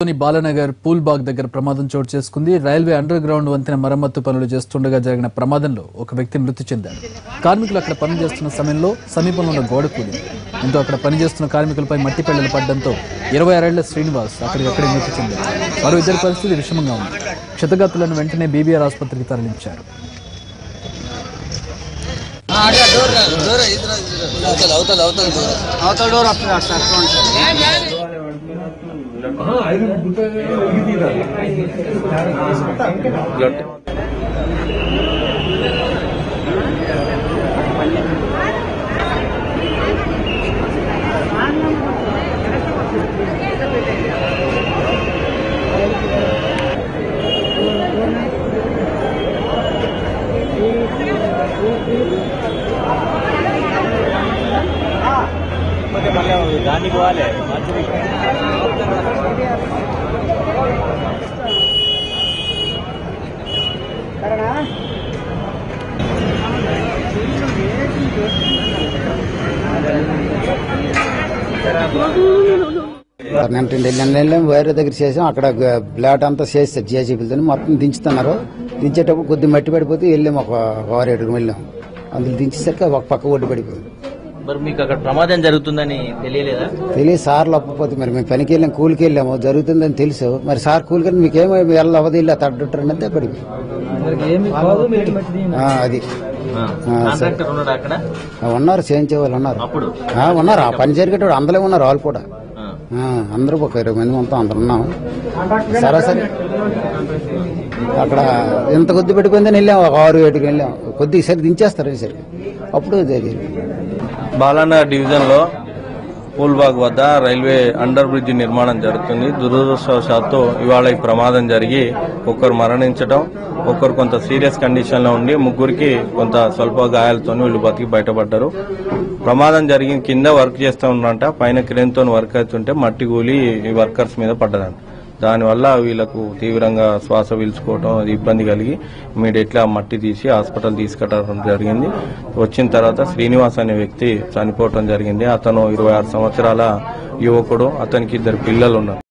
బాలనగర్ పూల్బాగ్ దగ్గర ప్రమాదం చోటు చేసుకుంది. రైల్వే అండర్ గ్రౌండ్ వంతెన మరమ్మత్తు పనులు చేస్తుండగా జరిగిన ప్రమాదంలో ఒక వ్యక్తి మృతి చెందాడు. కార్మికులు అక్కడ పనిచేస్తున్న సమయంలో సమీపంలో ఉన్న గోడ కూలింది. దీంతో అక్కడ పనిచేస్తున్న కార్మికులపై మట్టి పెళ్లలు పడడంతో 26 ఏళ్ల శ్రీనివాస్ అక్కడికక్కడే మృతి చెందాడు. మరో ఇద్దరి పరిస్థితి విషమంగా ఉంది. క్షతగాతులను వెంటనే బీబీఆర్ ఆసుపత్రికి తరలించారు. దానికి పోవాలి నెల వేరే దగ్గర చేసాం. అక్కడ బ్లాట్ అంతా చేస్తారు జేసీబీలతో మొత్తం దించుతున్నారు. దించేటప్పుడు కొద్ది మట్టి పడిపోతే వెళ్ళాము. ఒక 6-7 వెళ్ళాము. అందులో దించేసరికి ఒక పక్క ఒడ్డు పడిపోయింది. మరి మీకు అక్కడ ప్రమాదం జరుగుతుందని తెలియలేదా? తెలియదు సార్లు అప్పపోతే మరి మేము పనికి వెళ్ళాము, కూలికి వెళ్ళాము, జరుగుతుందని తెలుసు. మరి సార్ కూలికి మీకేమో వెళ్ళవది వెళ్ళి తడ్డుంటే పడిపోయింది. అది ఉన్నారు, చేయించే వాళ్ళు ఉన్నారు. ఉన్నారు ఆ పని జరిగేటప్పుడు అందరూ ఉన్నారు. వాళ్ళు కూడా అందరూ ఒక 20 మంది మొత్తం అందరు ఉన్నాము. సరాసరి అక్కడ ఎంత కొద్ది పడిపోయిందని వెళ్ళాము. ఒక 6-7 వెళ్ళాము. కొద్దిగా సరి దించేస్తారు ఈసరికి. అప్పుడు బాలనగర్ డివిజన్ లో పూల్బాగ్ వద్ద రైల్వే అండర్ బ్రిడ్జ్ నిర్మాణం జరుగుతుంది. దురదృష్టవశాత్తు ఇవాళ ఈ ప్రమాదం జరిగి ఒకరు మరణించడం, ఒకరు కొంత సీరియస్ కండిషన్ లో ఉండి ముగ్గురికి కొంత స్వల్ప గాయాలతో వీళ్ళు బతికి బయటపడ్డారు. ప్రమాదం జరిగి కింద వర్క్ చేస్తూ ఉన్నంట, పైన క్రేన్ తో వర్క్ అవుతుంటే మట్టి కూలి ఈ వర్కర్స్ మీద పడ్డదంట. దానివల్ల వీళ్లకు తీవ్రంగా శ్వాస పీల్చుకోవడం ఇబ్బంది కలిగి ఇమీడియట్లీ ఆ మట్టి తీసి హాస్పిటల్ తీసుకెళ్లడం జరిగింది. వచ్చిన తర్వాత శ్రీనివాస్ అనే వ్యక్తి చనిపోవడం జరిగింది. అతను 26 సంవత్సరాల యువకుడు. అతనికి 2 పిల్లలు ఉన్నారు.